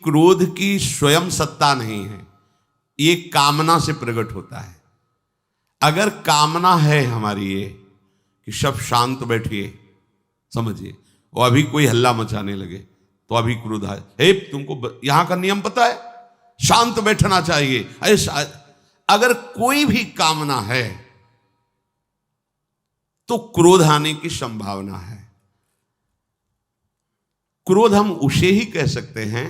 क्रोध की स्वयं सत्ता नहीं है, ये कामना से प्रकट होता है। अगर कामना है हमारी ये कि सब शांत बैठिए, समझिए, और अभी कोई हल्ला मचाने लगे तो अभी क्रोध आए, हे तुमको यहां का नियम पता है, शांत बैठना चाहिए, ऐसा अगर कोई भी कामना है तो क्रोध आने की संभावना है। क्रोध हम उसे ही कह सकते हैं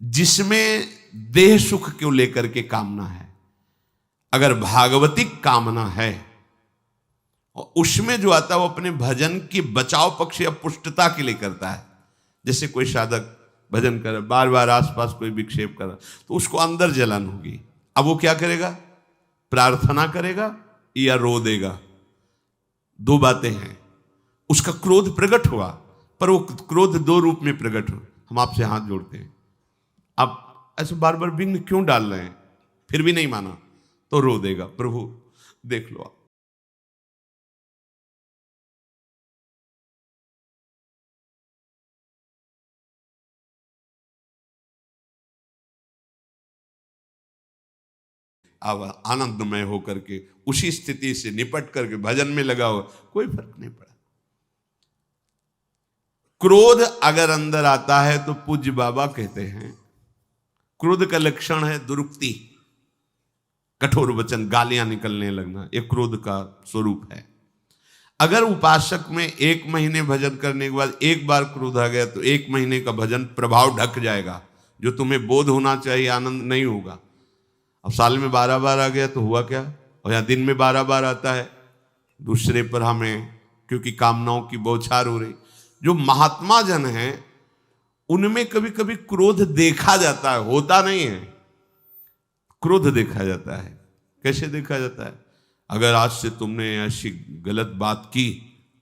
जिसमें देह सुख को लेकर के कामना है। अगर भागवतिक कामना है और उसमें जो आता है वो अपने भजन की बचाव पक्ष या पुष्टता के लिए करता है। जैसे कोई साधक भजन करे, बार बार आसपास कोई विक्षेप कर, तो उसको अंदर जलन होगी। अब वो क्या करेगा, प्रार्थना करेगा या रो देगा? दो बातें हैं। उसका क्रोध प्रकट हुआ, पर वो क्रोध दो रूप में प्रकट हो। हम आपसे हाथ जोड़ते हैं, आप ऐसे बार बार विघ्न क्यों डाल रहे हैं, फिर भी नहीं माना तो रो देगा, प्रभु देख लो अब आनंदमय होकर के उसी स्थिति से निपट करके भजन में लगा हो, कोई फर्क नहीं पड़ा। क्रोध अगर अंदर आता है तो पूज्य बाबा कहते हैं क्रोध का लक्षण है दुरुक्ति, कठोर वचन, गालियां निकलने लगना, यह क्रोध का स्वरूप है। अगर उपासक में 1 महीने भजन करने के बाद एक बार क्रोध आ गया तो 1 महीने का भजन प्रभाव ढक जाएगा। जो तुम्हें बोध होना चाहिए आनंद नहीं होगा। अब साल में 12 बार आ गया तो हुआ क्या, और या दिन में 12 बार आता है दूसरे पर हमें, क्योंकि कामनाओं की बौछार हो रही। जो महात्मा जन हैं उनमें कभी कभी क्रोध देखा जाता है, होता नहीं है, क्रोध देखा जाता है। कैसे देखा जाता है? अगर आज से तुमने ऐसी गलत बात की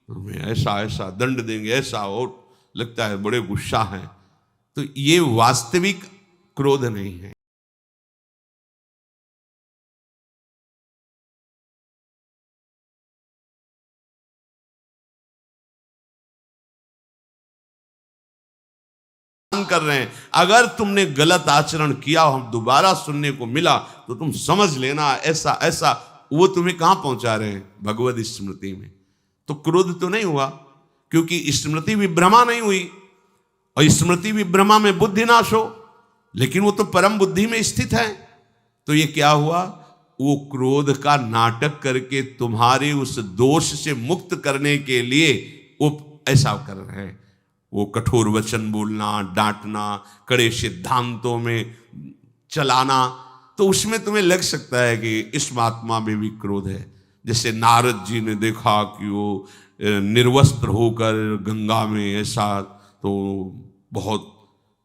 तो हमें ऐसा ऐसा दंड देंगे, ऐसा, और लगता है बड़े गुस्सा हैं, तो ये वास्तविक क्रोध नहीं है। कर रहे हैं, अगर तुमने गलत आचरण किया, हम दोबारा सुनने को मिला तो तुम समझ लेना ऐसा ऐसा, वो तुम्हें कहां पहुंचा रहे हैं? भगवत स्मृति में। तो क्रोध तो नहीं हुआ, क्योंकि स्मृति विभ्रमा नहीं हुई, और स्मृति विभ्रमा में बुद्धि नाश हो, लेकिन वो तो परम बुद्धि में स्थित है। तो ये क्या हुआ, वो क्रोध का नाटक करके तुम्हारे उस दोष से मुक्त करने के लिए वो ऐसा कर रहे हैं। वो कठोर वचन बोलना, डांटना, कड़े सिद्धांतों में चलाना, तो उसमें तुम्हें लग सकता है कि इस महात्मा में भी क्रोध है। जैसे नारद जी ने देखा कि वो निर्वस्त्र होकर गंगा में ऐसा, तो बहुत,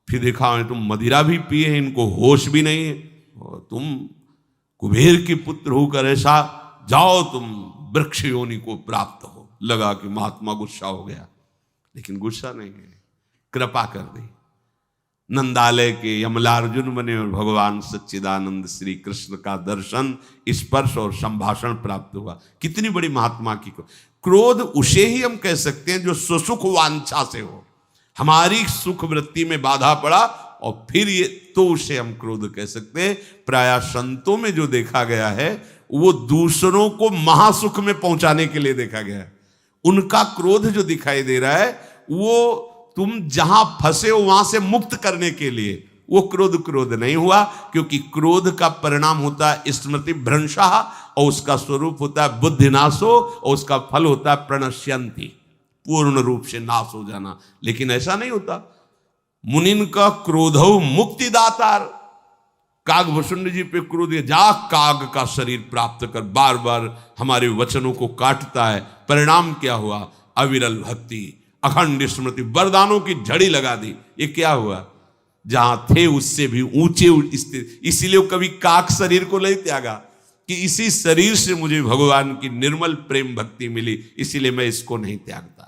फिर देखा तुम मदिरा भी पिए, इनको होश भी नहीं है, और तुम कुबेर के पुत्र होकर ऐसा, जाओ तुम वृक्ष योनि को प्राप्त हो। लगा कि महात्मा गुस्सा हो गया, लेकिन गुस्सा नहीं है, कृपा कर दी। नंदालय के यमलार्जुन बने और भगवान सच्चिदानंद श्री कृष्ण का दर्शन, स्पर्श और संभाषण प्राप्त हुआ। कितनी बड़ी महात्मा की क्रोध उसे ही हम कह सकते हैं जो सुसुख वांछा से हो, हमारी सुख वृत्ति में बाधा पड़ा, और फिर ये तो उसे हम क्रोध कह सकते हैं। प्रायः संतों में जो देखा गया है वो दूसरों को महासुख में पहुंचाने के लिए देखा गया है। उनका क्रोध जो दिखाई दे रहा है वो तुम जहां फंसे हो वहां से मुक्त करने के लिए, वो क्रोध नहीं हुआ, क्योंकि क्रोध का परिणाम होता है स्मृति भ्रंशः, और उसका स्वरूप होता है बुद्धिनाशो, और उसका फल होता है प्रणश्यंति, पूर्ण रूप से नाश हो जाना। लेकिन ऐसा नहीं होता। मुनिन का क्रोधो मुक्तिदातार, कागभूषुंड जी पे क्रोध, जा काग का शरीर प्राप्त कर, बार बार हमारे वचनों को काटता है। परिणाम क्या हुआ? अविरल भक्ति, अखंड स्मृति, वरदानों की झड़ी लगा दी। ये क्या हुआ? जहां थे उससे भी ऊंचे स्थित। इसीलिए कभी काक शरीर को नहीं त्यागा कि इसी शरीर से मुझे भगवान की निर्मल प्रेम भक्ति मिली, इसीलिए मैं इसको नहीं त्यागता।